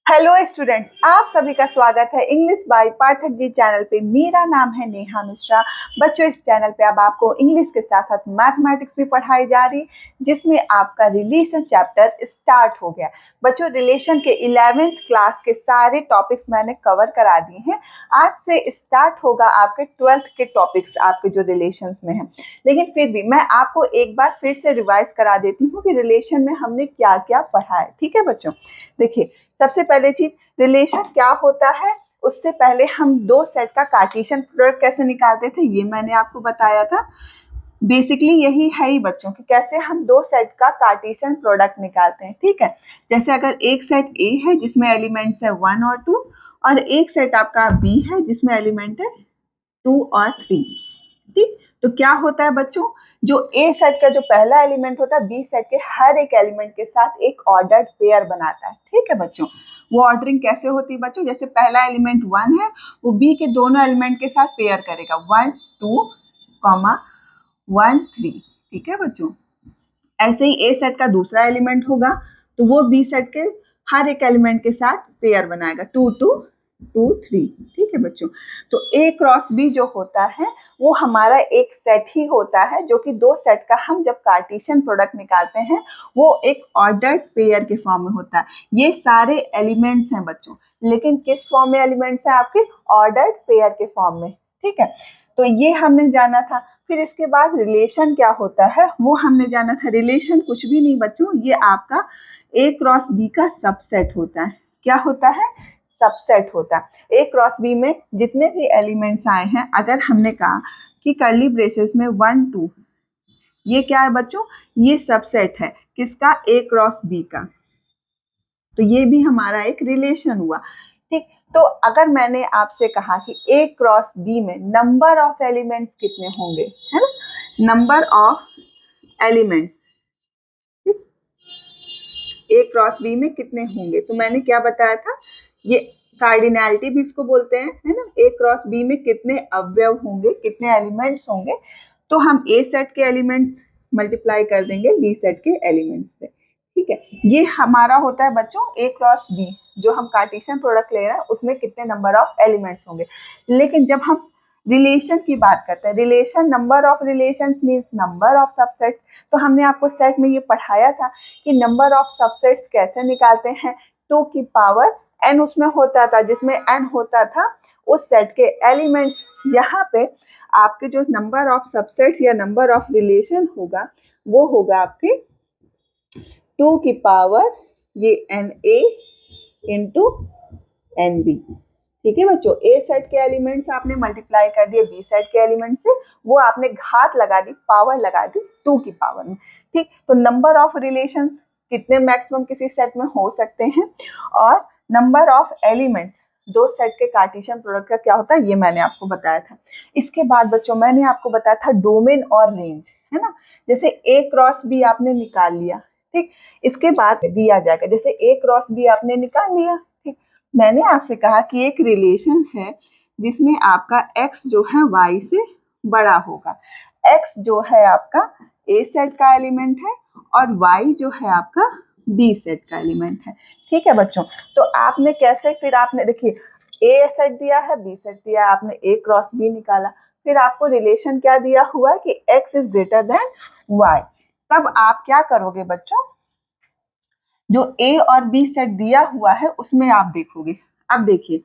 Hello students, आप सभी का स्वागत है English by Pathak ji channel पे। मेरा नाम है नेहा मिश्रा। बच्चों, इस चैनल पे अब आपको इंग्लिश के साथ साथ मैथमेटिक्स भी पढ़ाई जा रही, जिसमें आपका रिलेशन चैप्टर स्टार्ट हो गया। बच्चों, रिलेशन के 11th क्लास के सारे टॉपिक्स मैंने कवर करा दिए हैं। आज से स्टार्ट होगा आपके 12th के टॉपिक्स, आपके जो रिलेशंस में हैं। लेकिन फिर भी मैं आपको एक बार फिर से रिवाइज करा देती हूँ कि रिलेशन में हमने क्या क्या पढ़ा है। ठीक है बच्चों, देखिए, सबसे पहले चीज, रिलेशन क्या होता है उससे पहले हम दो सेट का कार्टेशियन प्रोडक्ट कैसे निकालते थे ये मैंने आपको बताया था। बेसिकली यही है ही बच्चों कि कैसे हम दो सेट का कार्टेशियन प्रोडक्ट निकालते हैं। ठीक है, जैसे अगर एक सेट ए है जिसमें एलिमेंट्स है 1 और 2, और एक सेट आपका बी है जिसमें एलिमेंट है 2 और 3। ठीक, तो क्या होता है बच्चों, जो ए सेट का जो पहला एलिमेंट होता है बी सेट के हर एक एलिमेंट के साथ एक ऑर्डर्ड पेयर बनाता है। ठीक है बच्चों, वो ऑर्डरिंग कैसे होती है बच्चों, जैसे पहला एलिमेंट 1 है, वो बी के दोनों एलिमेंट के साथ पेयर करेगा 1 2 1 3। ठीक है बच्चों, ऐसे ही ए सेट का दूसरा एलिमेंट होगा तो वो बी सेट के हर एक एलिमेंट के साथ पेयर बनाएगा 2 2 2 3। ठीक है बच्चों, तो ए क्रॉस बी जो होता है वो हमारा एक सेट ही होता है, जो कि दो सेट का हम जब कार्टेशियन प्रोडक्ट निकालते हैं वो एक ऑर्डर्ड पेयर के फॉर्म में होता है। ये सारे एलिमेंट्स हैं बच्चों, लेकिन किस फॉर्म में एलिमेंट्स हैं आपके, ऑर्डर्ड पेयर के फॉर्म में। ठीक है, तो ये हमने जाना था। फिर इसके बाद रिलेशन क्या होता है वो हमने जाना था। रिलेशन कुछ भी नहीं बच्चों, ये आपका ए क्रॉस बी का सबसेट होता है। क्या होता है, सबसेट होता है। ए क्रॉस बी में जितने भी एलिमेंट्स आए हैं, अगर हमने कहा कि कर्ली ब्रेसेस में 1 2, ये क्या है बच्चों, ये सबसेट है किसका, ए क्रॉस बी का, तो ये भी हमारा एक रिलेशन हुआ। ठीक, तो अगर मैंने आपसे कहा कि ए क्रॉस बी में नंबर ऑफ एलिमेंट्स कितने होंगे, है ना, number of elements A cross B में कितने होंगे, तो मैंने क्या बताया था, ये कार्डिनैलिटी भी इसको बोलते हैं, है ना। ए क्रॉस बी में कितने अवयव होंगे, कितने एलिमेंट्स होंगे, तो हम ए सेट के एलिमेंट्स मल्टीप्लाई कर देंगे बी सेट के एलिमेंट्स से। ठीक है, ये हमारा होता है बच्चों ए क्रॉस बी, जो हम कार्टेशियन प्रोडक्ट ले रहे हैं उसमें कितने नंबर ऑफ एलिमेंट्स होंगे। लेकिन जब हम रिलेशन की बात करते हैं, relation, number of relation means number of subsets, तो हमने आपको सेट में ये पढ़ाया था कि नंबर ऑफ सबसेट्स कैसे निकालते हैं। 2 की पावर n उसमें होता था, जिसमें n होता था उस सेट के एलिमेंट्स। यहाँ पे आपके जो नंबर ऑफ सबसेट्स या नंबर ऑफ रिलेशन होगा वो होगा आपके 2 की पावर ये n A into n B. ठीक है बच्चों, ए सेट के एलिमेंट्स आपने मल्टीप्लाई कर दिए बी सेट के एलिमेंट से, वो आपने घात लगा दी, पावर लगा दी 2 की पावर में। ठीक, तो नंबर ऑफ रिलेशंस कितने मैक्सिमम किसी सेट में हो सकते हैं, और नंबर ऑफ एलिमेंट्स दो सेट के कार्टेशियन प्रोडक्ट का क्या होता है ये मैंने आपको बताया था। इसके बाद बच्चों मैंने आपको बताया था डोमेन और रेंज, है ना। जैसे ए क्रॉस बी आपने निकाल लिया, ठीक, इसके बाद दिया जाएगा, जैसे ए क्रॉस बी आपने निकाल लिया, ठीक, मैंने आपसे कहा कि एक रिलेशन है जिसमें आपका x जो है y से बड़ा होगा। x जो है आपका a सेट का एलिमेंट है और y जो है आपका b सेट का एलिमेंट है। ठीक है बच्चों, तो आपने कैसे, फिर आपने देखिए a सेट दिया है, b सेट दिया है, आपने a क्रॉस b निकाला, फिर आपको रिलेशन क्या दिया हुआ है कि x is greater then y। तब आप क्या करोगे बच्चों, जो ए और बी सेट दिया हुआ है उसमें आप देखोगे। अब देखिए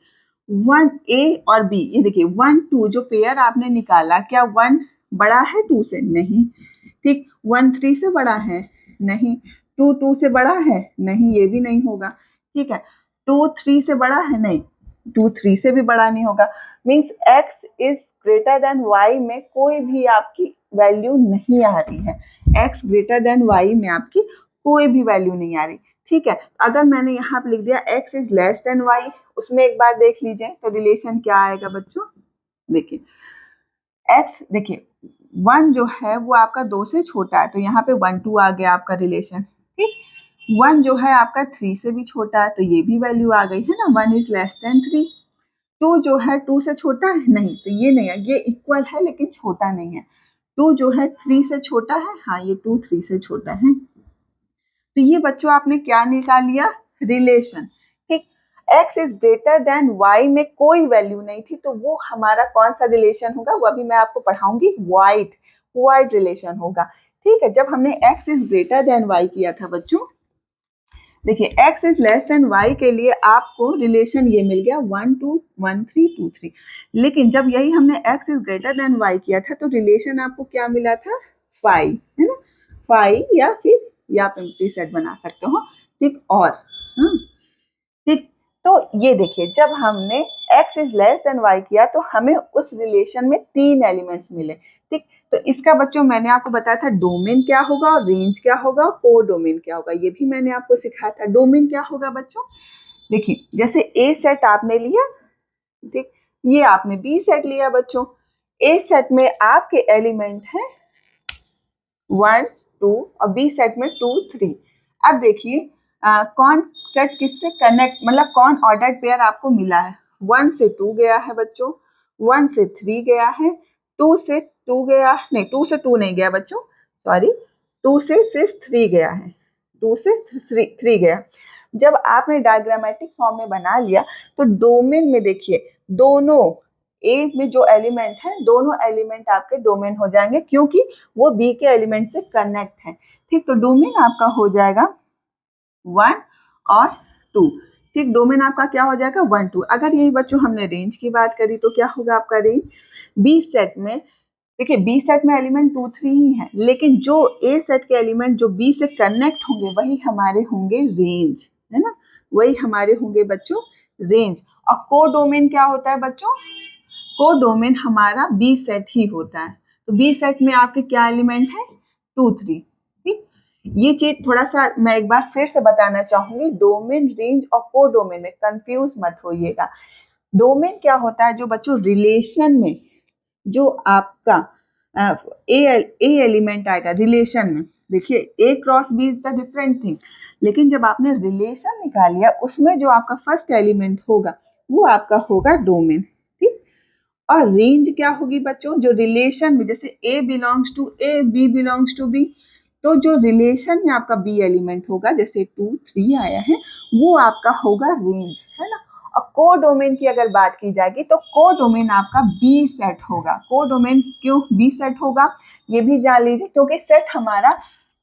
1 ए और बी, ये देखिए 1 2 जो पेयर आपने निकाला, क्या 1 बड़ा है 2 से, नहीं। ठीक, 1 3 से बड़ा है, नहीं। 2 2 से बड़ा है, नहीं, ये भी नहीं होगा। ठीक है, 2 3 से बड़ा है, नहीं, 2 3 से भी बड़ा नहीं होगा। Means x is greater then y में कोई भी आपकी वैल्यू नहीं आ रही है। x ग्रेटर देन y में आपकी कोई भी वैल्यू नहीं आ रही। ठीक है, अगर मैंने यहाँ पे लिख दिया x is less than y, उसमें एक बार देख लीजिए तो रिलेशन क्या आएगा बच्चों। देखिए x, देखिए 1 जो है वो आपका 2 से छोटा है, तो यहाँ पे 1 2 आ गया आपका रिलेशन। ठीक, 1 जो है आपका 3 से भी छोटा है, तो ये भी वैल्यू आ गई है ना, 1 इज लेस देन 3। 2 जो है 2 से छोटा है, नहीं, तो ये नहीं है, ये इक्वल है लेकिन छोटा नहीं है। 2 जो है 3 से छोटा है, हाँ ये 2 3 से छोटा है। तो ये बच्चों आपने क्या निकाल लिया, रिलेशन। ठीक, x is greater then y में कोई वैल्यू नहीं थी, तो वो हमारा कौन सा रिलेशन होगा, वो अभी मैं आपको पढ़ाऊंगी, वाइड रिलेशन होगा। ठीक है, जब हमने x is greater then y किया था बच्चों, देखिए x is less than y के लिए आपको रिलेशन ये मिल गया 1 2 1 3 2 3, लेकिन जब यही हमने x is greater then y किया था तो रिलेशन आपको क्या मिला था, 5, है ना, 5 या फिर या आप एम्प्टी सेट बना सकते हो। ठीक, और ठीक, तो ये देखिए जब हमने x is less than y किया तो हमें उस रिलेशन में 3 एलिमेंट्स मिले। ठीक, तो इसका बच्चों मैंने आपको बताया था डोमेन क्या होगा और रेंज क्या होगा और को डोमेन क्या होगा, ये भी मैंने आपको सिखाया था। डोमेन क्या होगा बच्चों, देखिए जैसे ए सेट आपने लिया, ठीक, ये आपने बी सेट लिया बच्चों, ए सेट में आपके एलिमेंट है 1 2 और बी सेट में 2 3। अब देखिए कौन सेट किससे कनेक्ट, मतलब कौन ऑर्डर्ड पेयर आपको मिला है, 1 से 2 गया है बच्चों, 1 से 3 गया है, 2 से 2 गया, नहीं 2 से 2 नहीं गया बच्चों, सॉरी 2 से सिर्फ 3 गया है, 2 से 3 गया। जब आपने डायग्रामेटिक फॉर्म में बना लिया तो डोमेन में देखिए दोनों ए में जो एलिमेंट है, दोनों एलिमेंट आपके डोमेन हो जाएंगे क्योंकि वो बी के एलिमेंट से कनेक्ट है। ठीक, तो डोमेन आपका हो जाएगा 1 और 2। ठीक, डोमेन आपका क्या हो जाएगा 1 2। अगर यही बच्चों हमने रेंज की बात करी तो क्या होगा आपका रेंज, बी सेट में देखिए बी सेट में एलिमेंट 2 3 ही है, लेकिन जो ए सेट के एलिमेंट जो बी से कनेक्ट होंगे वही हमारे होंगे रेंज, है ना, वही हमारे होंगे बच्चों रेंज। और को डोमेन क्या होता है बच्चों, को डोमेन हमारा बी सेट ही होता है। तो बी सेट में आपके क्या एलिमेंट है 2 3। ठीक, ये चीज थोड़ा सा मैं एक बार फिर से बताना चाहूंगी, डोमेन रेंज और को डोमेन में कंफ्यूज मत होइएगा। डोमेन क्या होता है, जो बच्चों रिलेशन में जो आपका ए एलिमेंट आएगा रिलेशन में, देखिए A cross B is the different thing, लेकिन जब आपने रिलेशन निकाल लिया उसमें जो आपका फर्स्ट एलिमेंट होगा वो आपका होगा डोमेन। ठीक, और रेंज क्या होगी बच्चों, जो रिलेशन में जैसे A belongs to A, B belongs to B, तो जो रिलेशन में आपका बी एलिमेंट होगा जैसे 2 3 आया है वो आपका होगा रेंज, है ना। और को डोमेन की अगर बात की जाएगी तो को डोमेन आपका बी सेट होगा। को डोमेन क्यों बी सेट होगा ये भी जान लीजिए, क्योंकि सेट हमारा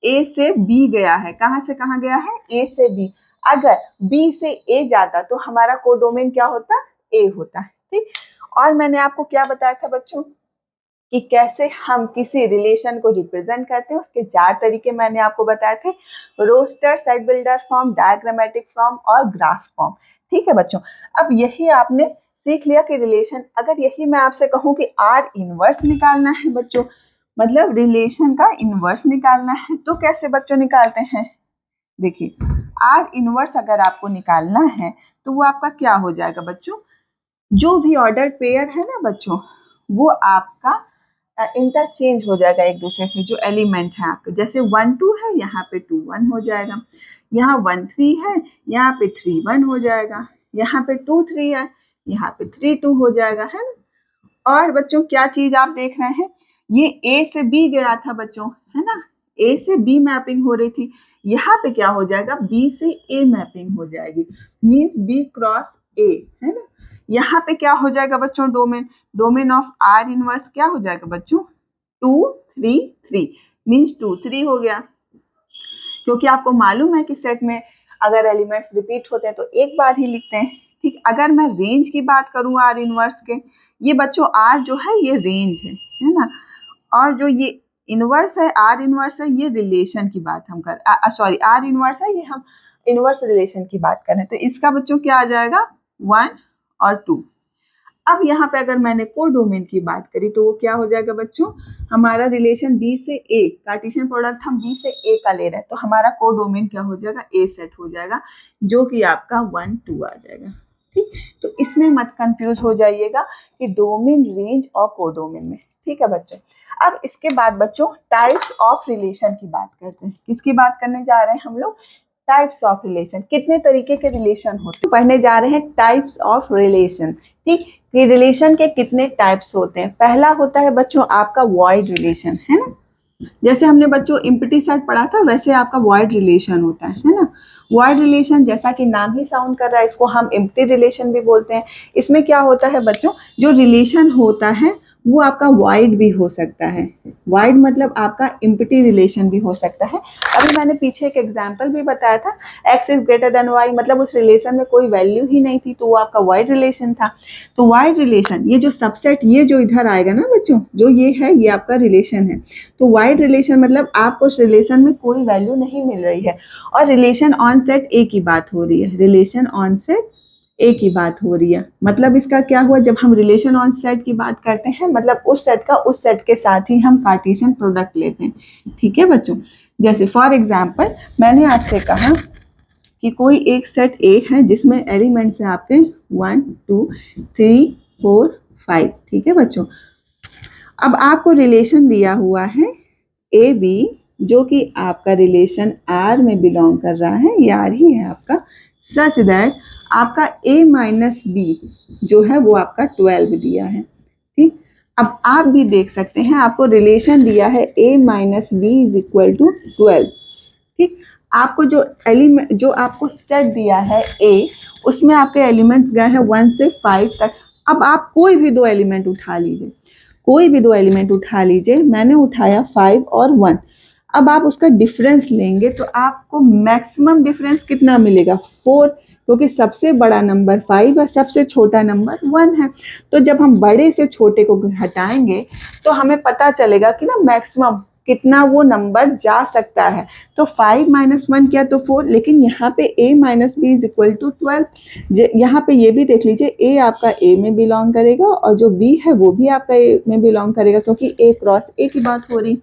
ए से बी गया है, कहाँ से कहाँ गया है, ए से बी, अगर बी से ए जाता तो हमारा को डोमेन क्या होता, ए होता है। ठीक, और मैंने आपको क्या बताया था बच्चों कि कैसे हम किसी रिलेशन को रिप्रेजेंट करते हैं, उसके 4 तरीके मैंने आपको बताए थे, roster, set builder form, diagrammatic form और ग्राफ फॉर्म। ठीक है बच्चों, अब यही आपने सीख लिया कि रिलेशन, अगर यही मैं आपसे कहूँ कि आर इनवर्स निकालना है बच्चों, मतलब रिलेशन का इनवर्स निकालना है, तो कैसे बच्चों निकालते हैं, देखिए आर इनवर्स अगर आपको निकालना है तो वो आपका क्या हो जाएगा बच्चों, जो भी ऑर्डर पेयर है ना बच्चों वो आपका इंटरचेंज हो जाएगा एक दूसरे से, जो एलिमेंट है आपके, जैसे 1 2 है यहाँ पे 2 1 हो जाएगा, यहाँ 1 3 है यहाँ पे 3 1 हो जाएगा, यहाँ पे 2 3 है यहाँ पे 3 2 हो जाएगा, है ना। और बच्चों क्या चीज आप देख रहे हैं, ये ए से बी गया था बच्चों, है ना, ए से बी मैपिंग हो रही थी, यहाँ पे क्या हो जाएगा बी से ए मैपिंग हो जाएगी, मीन्स बी क्रॉस ए, है ना। यहाँ पे क्या हो जाएगा बच्चों, डोमेन ऑफ आर इनवर्स क्या हो जाएगा बच्चों 2 3 3, मीन्स 2 3 हो गया, क्योंकि आपको मालूम है कि सेट में अगर एलिमेंट्स रिपीट होते हैं तो एक बार ही लिखते हैं। ठीक, अगर मैं रेंज की बात करूँ आर इनवर्स के, ये बच्चों आर जो है ये रेंज है ना, और जो ये इनवर्स है आर इनवर्स है ये रिलेशन की बात हम कर, सॉरी आर इनवर्स है ये हम इनवर्स रिलेशन की बात कर रहे हैं, तो इसका बच्चों क्या आ जाएगा 1 और 2। अब यहाँ पे अगर मैंने को डोमेन की बात करी तो वो क्या हो जाएगा बच्चों, हमारा रिलेशन बी से ए, कार्टेशियन प्रोडक्ट हम बी से ए का ले रहे हैं, तो हमारा को डोमेन क्या हो जाएगा ए सेट हो जाएगा, जो कि आपका 1 2 आ जाएगा। ठीक, तो इसमें मत कंफ्यूज हो जाइएगा कि डोमेन रेंज और को डोमेन में। ठीक है बच्चों, अब इसके बाद बच्चों टाइप्स ऑफ रिलेशन की बात करते हैं। किसकी बात करने जा रहे हैं हम लोग, टाइप्स ऑफ रिलेशन, कितने तरीके के रिलेशन होते हैं, पढ़ने जा रहे हैं टाइप्स ऑफ रिलेशन। ठीक, कि रिलेशन के कितने टाइप्स होते हैं। पहला होता है बच्चों आपका वॉइड रिलेशन, है ना, जैसे हमने बच्चों एम्प्टी सेट पढ़ा था वैसे आपका वॉइड रिलेशन होता है ना। वॉइड रिलेशन जैसा कि नाम ही साउंड कर रहा है, इसको हम एम्प्टी रिलेशन भी बोलते हैं। इसमें क्या होता है बच्चों, जो रिलेशन होता है वो आपका वाइड भी हो सकता है। वाइड मतलब आपका एम्प्टी रिलेशन भी हो सकता है। अभी मैंने पीछे एक एग्जांपल भी बताया था, x is greater then y, मतलब उस रिलेशन में कोई वैल्यू ही नहीं थी, तो वो आपका वाइड रिलेशन था। तो वाइड रिलेशन, ये जो सबसेट, ये जो इधर आएगा ना बच्चों, जो ये है, ये आपका रिलेशन है। तो वाइड रिलेशन मतलब आपको उस रिलेशन में कोई वैल्यू नहीं मिल रही है, और रिलेशन ऑन सेट ए की बात हो रही है। रिलेशन ऑन सेट ए की बात हो रही है, मतलब इसका क्या हुआ, जब हम रिलेशन ऑन सेट की बात करते हैं मतलब उस सेट का उस सेट के साथ ही हम कार्टेशियन प्रोडक्ट लेते हैं। ठीक है बच्चों, जैसे फॉर एग्जांपल मैंने आपसे कहा कि कोई एक सेट ए है जिसमें एलिमेंट्स है आपके 1 2 3 4 5। ठीक है बच्चों, अब आपको रिलेशन दिया हुआ है ए बी, जो कि आपका रिलेशन आर में बिलोंग कर रहा है, ये आर ही है आपका, सच दैट आपका a माइनस बी जो है वो आपका 12 दिया है। ठीक, अब आप भी देख सकते हैं, आपको रिलेशन दिया है a minus B is equal to 12। ठीक, आपको जो एलिमेंट, जो आपको सेट दिया है a, उसमें आपके एलिमेंट्स गए हैं 1 से 5 तक। अब आप कोई भी दो एलिमेंट उठा लीजिए, कोई भी दो एलिमेंट उठा लीजिए, मैंने उठाया 5 और 1। अब आप उसका डिफरेंस लेंगे तो आपको मैक्सिमम डिफरेंस कितना मिलेगा, 4, क्योंकि सबसे बड़ा नंबर 5 है, सबसे छोटा नंबर 1 है। तो जब हम बड़े से छोटे को घटाएंगे तो हमें पता चलेगा कि ना मैक्सिमम कितना वो नंबर जा सकता है। तो 5 माइनस 1 किया तो 4, लेकिन यहाँ पे a minus B is equal to 12। यहाँ पे ये भी देख लीजिए, a आपका a में बिलोंग करेगा और जो b है वो भी आपका a में बिलोंग करेगा, क्योंकि a क्रॉस a की बात हो रही।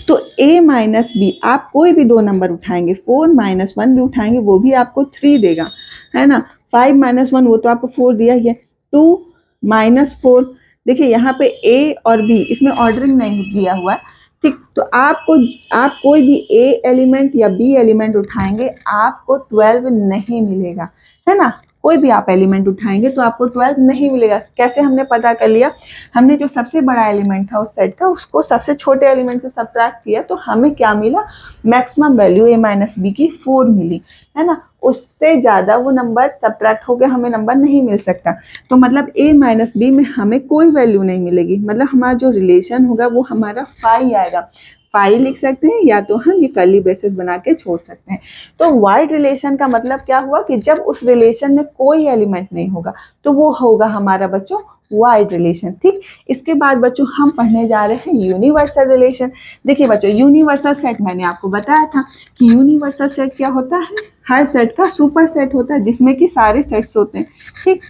तो a माइनस बी, आप कोई भी दो नंबर उठाएंगे, 4 माइनस 1 भी उठाएंगे वो भी आपको 3 देगा, है ना। 5 माइनस 1 वो तो आपको 4 दिया ही है। 2 माइनस 4, देखिए यहाँ पे a और b, इसमें ऑर्डरिंग नहीं दिया हुआ है। ठीक, तो आपको, आप कोई भी a एलिमेंट या b एलिमेंट उठाएंगे आपको 12 नहीं मिलेगा, है ना। कोई भी आप एलिमेंट उठाएंगे तो आपको 12 नहीं मिलेगा। कैसे हमने पता कर लिया, हमने जो सबसे बड़ा एलिमेंट था उस सेट का, उसको सबसे छोटे एलिमेंट से सब्ट्रैक्ट किया तो हमें क्या मिला, maximum value a minus B की 4 मिली, है ना। उससे ज़्यादा वो नंबर सब्ट्रैक्ट होकर हमें नंबर नहीं मिल सकता। तो मतलब a माइनस बी में हमें कोई वैल्यू नहीं मिलेगी, मतलब हमारा जो रिलेशन होगा वो हमारा फाई आएगा। फाई लिख सकते हैं या तो हम ये कर्ली ब्रेसेस बना के छोड़ सकते हैं। तो वाइड रिलेशन का मतलब क्या हुआ कि जब उस रिलेशन में कोई एलिमेंट नहीं होगा तो वो होगा हमारा बच्चों वाइड रिलेशन। ठीक, इसके बाद बच्चों हम पढ़ने जा रहे हैं यूनिवर्सल रिलेशन। देखिए बच्चों, यूनिवर्सल सेट मैंने आपको बताया था कि यूनिवर्सल सेट क्या होता है, हर सेट का सुपर सेट होता है जिसमें कि सारे सेट्स होते हैं। ठीक,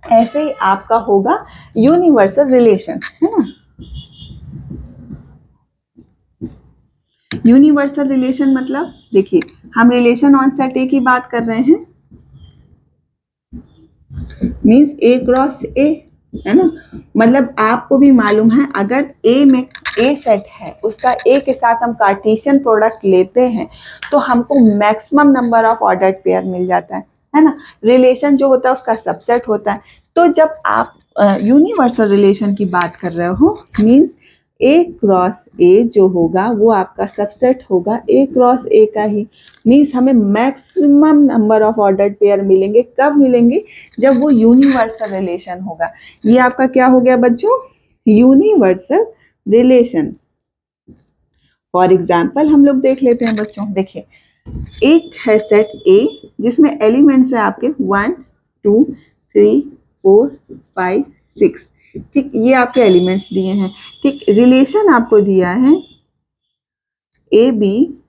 ऐसे ही आपका होगा यूनिवर्सल रिलेशन, है ना। यूनिवर्सल रिलेशन मतलब, देखिए हम रिलेशन ऑन सेट ए की बात कर रहे हैं, मीन्स ए क्रॉस ए, है ना। मतलब आपको भी मालूम है, अगर ए में ए सेट है, उसका ए के साथ हम कार्टेशियन प्रोडक्ट लेते हैं तो हमको maximum number of ordered pair मिल जाता है ना। रिलेशन जो होता है उसका सबसेट होता है। तो जब आप यूनिवर्सल रिलेशन की बात कर रहे हो, मीन्स ए क्रॉस ए जो होगा वो आपका सबसेट होगा ए क्रॉस ए का ही। मीन्स हमें maximum number of ordered pair मिलेंगे। कब मिलेंगे, जब वो यूनिवर्सल रिलेशन होगा। ये आपका क्या हो गया बच्चों, यूनिवर्सल रिलेशन। फॉर एग्जाम्पल हम लोग देख लेते हैं बच्चों, देखिए एक है सेट ए जिसमें एलिमेंट्स है आपके 1 2 3 4 5 6। ठीक, ये आपके एलिमेंट्स दिए हैं। ठीक, रिलेशन आपको दिया है ए बी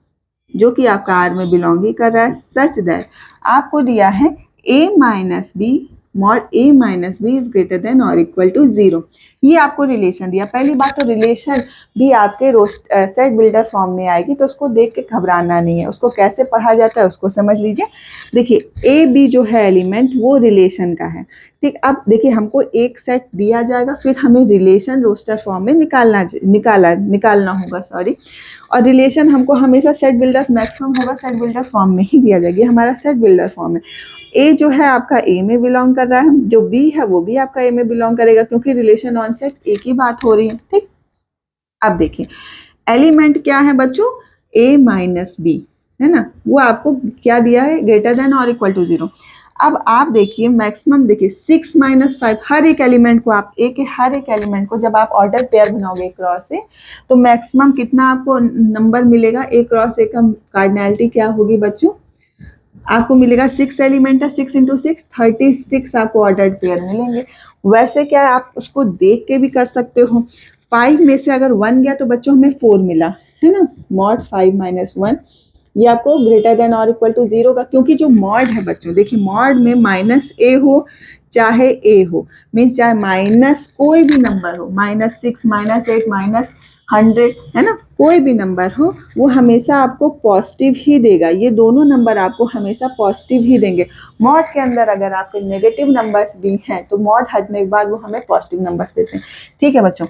जो कि आपका आर में बिलोंग ही कर रहा है, सच दैट आपको दिया है a minus B mod a minus B is greater than और इक्वल टू 0। ये आपको रिलेशन दिया। पहली बात तो रिलेशन भी आपके सेट बिल्डर फॉर्म में आएगी, तो उसको देख के घबराना नहीं है। उसको कैसे पढ़ा जाता है उसको समझ लीजिए। देखिए ए बी जो है एलिमेंट वो रिलेशन का है। ठीक, अब देखिए हमको एक सेट दिया जाएगा, फिर हमें रिलेशन रोस्टर फॉर्म में निकालना होगा, सॉरी। और रिलेशन हमको हमेशा सेट बिल्डर मैक्सिमम होगा, सेट बिल्डर फॉर्म में ही दिया जाएगा। हमारा सेट बिल्डर फॉर्म है। ए जो है आपका ए में बिलोंग कर रहा है, जो बी है वो भी आपका ए में बिलोंग करेगा, क्योंकि रिलेशन ऑन सेट ए की बात हो रही है। ठीक, अब देखिए एलिमेंट क्या है बच्चों, ए माइनस बी। है ना, वो आपको क्या दिया है, ग्रेटर देन और इक्वल टू 0। अब आप देखिए मैक्सिमम, देखिए 6 - 5, हर एक एलिमेंट को आप हर एक एलिमेंट को जब आप ऑर्डर पेयर बनाओगे एक क्रॉस से, तो मैक्सिमम कितना आपको नंबर मिलेगा, एक क्रॉस एक का कार्डिनैलिटी क्या होगी बच्चों, आपको मिलेगा 6 एलिमेंट है, 6 × 6 36 आपको ऑर्डर्ड पेयर मिलेंगे। वैसे क्या है, आप उसको देख के भी कर सकते हो। 5 में से अगर 1 गया तो बच्चों हमें 4 मिला, है ना, मॉड 5 - 1, ये आपको ग्रेटर देन और इक्वल टू 0 का, क्योंकि जो मॉड है बच्चों, देखिए मॉड में -a हो चाहे a हो, मीन चाहे माइनस कोई भी नंबर हो, -6 -8 -100, है ना, कोई भी नंबर हो, वो हमेशा आपको पॉजिटिव ही देगा। ये दोनों नंबर आपको हमेशा पॉजिटिव ही देंगे। मॉड के अंदर अगर आपके नेगेटिव नंबर्स भी हैं तो मॉड हटने के बाद वो हमें पॉजिटिव नंबर्स देते हैं। ठीक है बच्चों,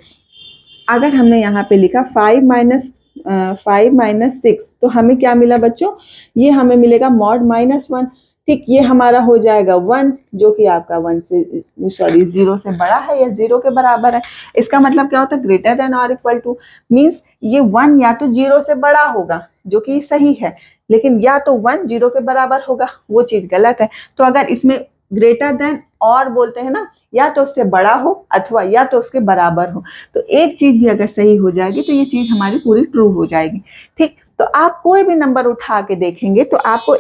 अगर हमने यहाँ पे लिखा 5 - 6, तो हमें क्या मिला बच्चों, ये हमें मिलेगा मॉड -1। ठीक, ये हमारा हो जाएगा 1, जो कि आपका 1 से सॉरी 0 से बड़ा है या 0 के बराबर है। इसका मतलब क्या होता है, ग्रेटर देन और इक्वल टू, मीन्स ये 1 या तो 0 से बड़ा होगा, जो कि सही है, लेकिन या तो 1 0 के बराबर होगा, वो चीज गलत है। तो अगर इसमें ग्रेटर देन और बोलते हैं ना, या तो उससे बड़ा हो अथवा या तो उसके बराबर हो, तो एक चीज भी अगर सही हो जाएगी तो ये चीज हमारी पूरी ट्रू हो जाएगी। ठीक, तो आप कोई भी नंबर उठा के देखेंगे तो आपको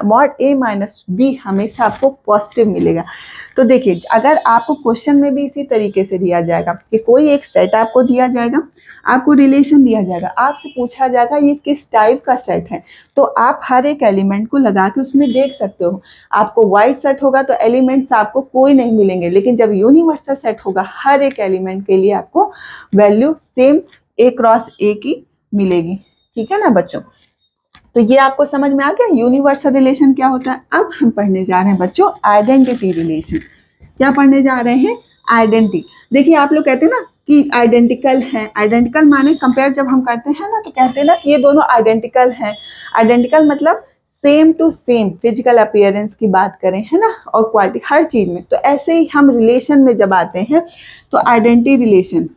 मॉड a - b हमेशा आपको पॉजिटिव मिलेगा। तो देखिए, अगर आपको क्वेश्चन में भी इसी तरीके से दिया जाएगा कि कोई एक सेट आपको दिया जाएगा, आपको रिलेशन दिया जाएगा, आपसे पूछा जाएगा ये किस टाइप का सेट है, तो आप हर एक एलिमेंट को लगा के उसमें देख सकते हो। आपको वाइड सेट होगा तो एलिमेंट्स आपको कोई नहीं मिलेंगे, लेकिन जब यूनिवर्सल सेट होगा हर एक एलिमेंट के लिए आपको value same a cross a की मिलेगी। ठीक है ना बच्चों, तो ये आपको समझ में आ गया यूनिवर्सल रिलेशन क्या होता है। अब हम पढ़ने जा रहे हैं बच्चों आइडेंटिटी रिलेशन। क्या पढ़ने जा रहे हैं, आइडेंटिटी। देखिए आप लोग कहते हैं ना कि आइडेंटिकल हैं, आइडेंटिकल माने कंपेयर जब हम करते हैं ना तो कहते हैं ना कि ये दोनों आइडेंटिकल हैं। आइडेंटिकल मतलब same to same, physical appearance की बात करें, है ना, और क्वालिटी हर चीज में। तो ऐसे ही हम रिलेशन में जब आते हैं तो आइडेंटिटी रिलेशन,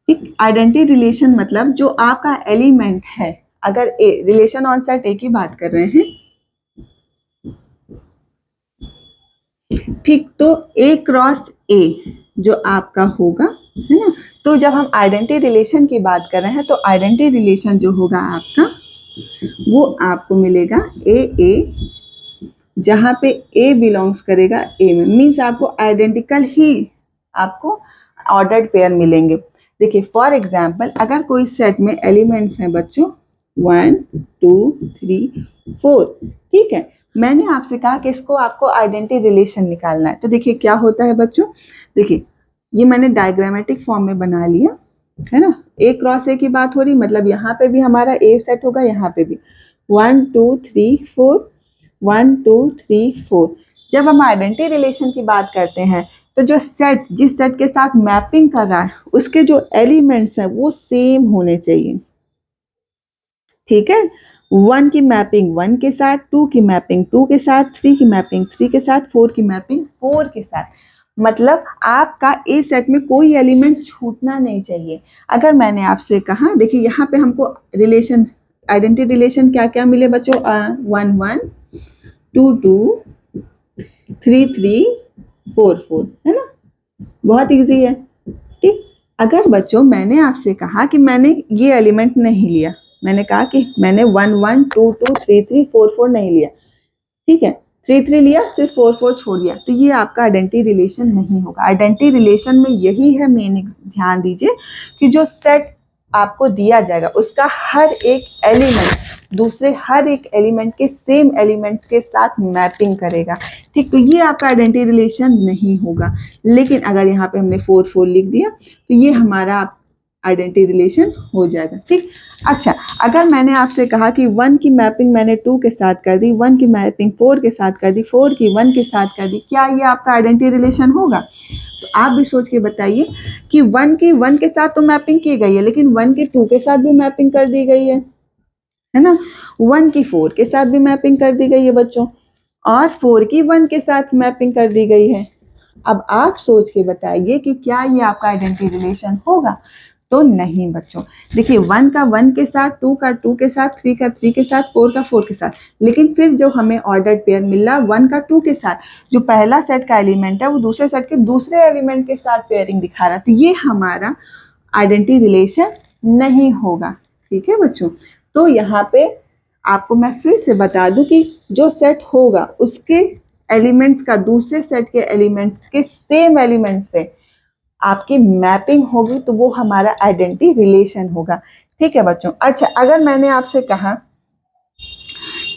ठीक, आइडेंटिटी रिलेशन मतलब जो आपका एलिमेंट है, अगर ए रिलेशन ऑन सेट ए की बात कर रहे हैं, ठीक, तो a क्रॉस a जो आपका होगा, है ना, तो जब हम आइडेंटिटी रिलेशन की बात कर रहे हैं तो आइडेंटिटी रिलेशन जो होगा आपका वो आपको मिलेगा a जहां पे a बिलोंग्स करेगा a में, मीन्स आपको आइडेंटिकल ही आपको ऑर्डर्ड पेयर मिलेंगे। देखिए फॉर एग्जाम्पल, अगर कोई सेट में एलिमेंट्स हैं बच्चों 1 2 3 4, ठीक है, मैंने आपसे कहा कि इसको आपको आइडेंटिटी रिलेशन निकालना है। तो देखिए क्या होता है बच्चों, देखिए ये मैंने डायग्रामेटिक फॉर्म में बना लिया, है ना, a क्रॉस a की बात हो रही, मतलब यहाँ पे भी हमारा a सेट होगा, यहाँ पे भी 1 2 3 4 1 2 3 4। जब हम आइडेंटिटी रिलेशन की बात करते हैं तो जो सेट जिस सेट के साथ मैपिंग कर रहा है उसके जो एलिमेंट्स हैं वो सेम होने चाहिए। ठीक है, 1 की मैपिंग 1 के साथ, 2 की मैपिंग 2 के साथ, 3 की मैपिंग 3 के साथ, 4 की मैपिंग 4 के साथ। मतलब आपका ए सेट में कोई एलिमेंट छूटना नहीं चाहिए। अगर मैंने आपसे कहा, देखिए यहाँ पे हमको रिलेशन, आइडेंटिटी रिलेशन क्या क्या मिले बच्चों, 1 1 2 2 3 3 4 4, है ना, बहुत इजी है। ठीक, अगर बच्चों मैंने आपसे कहा कि मैंने ये एलिमेंट नहीं लिया, मैंने कहा कि मैंने 1 1 2 2 3 3 4 4 नहीं लिया, ठीक है, 3 3 लिया, सिर्फ 4 4 छोड़ दिया, तो ये आपका आइडेंटिटी रिलेशन नहीं होगा। आइडेंटिटी रिलेशन में यही है, मेन ध्यान दीजिए कि जो सेट आपको दिया जाएगा उसका हर एक एलिमेंट दूसरे हर एक एलिमेंट के सेम एलिमेंट्स के साथ मैपिंग करेगा। ठीक, तो ये आपका आइडेंटिटी रिलेशन नहीं होगा। लेकिन अगर यहाँ पे हमने 4 4 लिख दिया तो ये हमारा आइडेंटिटी रिलेशन हो जाएगा। ठीक, अच्छा, अगर मैंने आपसे कहा कि 1 की मैपिंग मैंने 2 के साथ कर दी, 1 की मैपिंग 4 के साथ कर दी, 4 की 1 के साथ कर दी, क्या ये आपका आइडेंटिटी रिलेशन होगा? तो आप भी सोच के बताइए कि 1 की 1 के साथ तो मैपिंग की गई है, लेकिन 1 की 2 के साथ भी मैपिंग कर दी गई है ना, 1 की 4 के साथ भी मैपिंग कर दी गई है बच्चों, और 4 की 1 के साथ मैपिंग कर दी गई है। अब आप सोच के बताइए कि क्या ये आपका आइडेंटिटी रिलेशन होगा? तो नहीं बच्चों। देखिए 1 का 1 के साथ, 2 का 2 के साथ, 3 का 3 के साथ, 4 का 4 के साथ, लेकिन फिर जो हमें ऑर्डर्ड पेयर मिला 1 का 2 के साथ, जो पहला सेट का एलिमेंट है वो दूसरे सेट के दूसरे एलिमेंट के साथ पेयरिंग दिखा रहा है, तो ये हमारा आइडेंटिटी रिलेशन नहीं होगा। ठीक है बच्चों, तो यहाँ पे आपको मैं फिर से बता दूं कि जो सेट होगा उसके एलिमेंट्स का दूसरे सेट के एलिमेंट्स के सेम एलिमेंट से आपकी मैपिंग होगी तो वो हमारा आइडेंटिटी रिलेशन होगा। ठीक है बच्चों। अच्छा, अगर मैंने आपसे कहा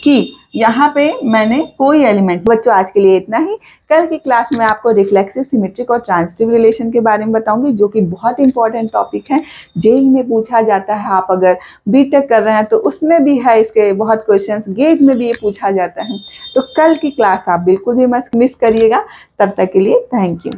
कि यहाँ पे मैंने कोई एलिमेंट, बच्चों आज के लिए इतना ही। कल की क्लास में आपको रिफ्लेक्सिव, सिमेट्रिक और ट्रांजिटिव रिलेशन के बारे में बताऊंगी, जो कि बहुत इंपॉर्टेंट टॉपिक है, जेईई में पूछा जाता है। आप अगर बीटेक कर रहे हैं तो उसमें भी है इसके बहुत क्वेश्चंस, गेट में भी ये पूछा जाता है। तो कल की क्लास आप बिल्कुल भी मत मिस करिएगा। तब तक के लिए थैंक यू।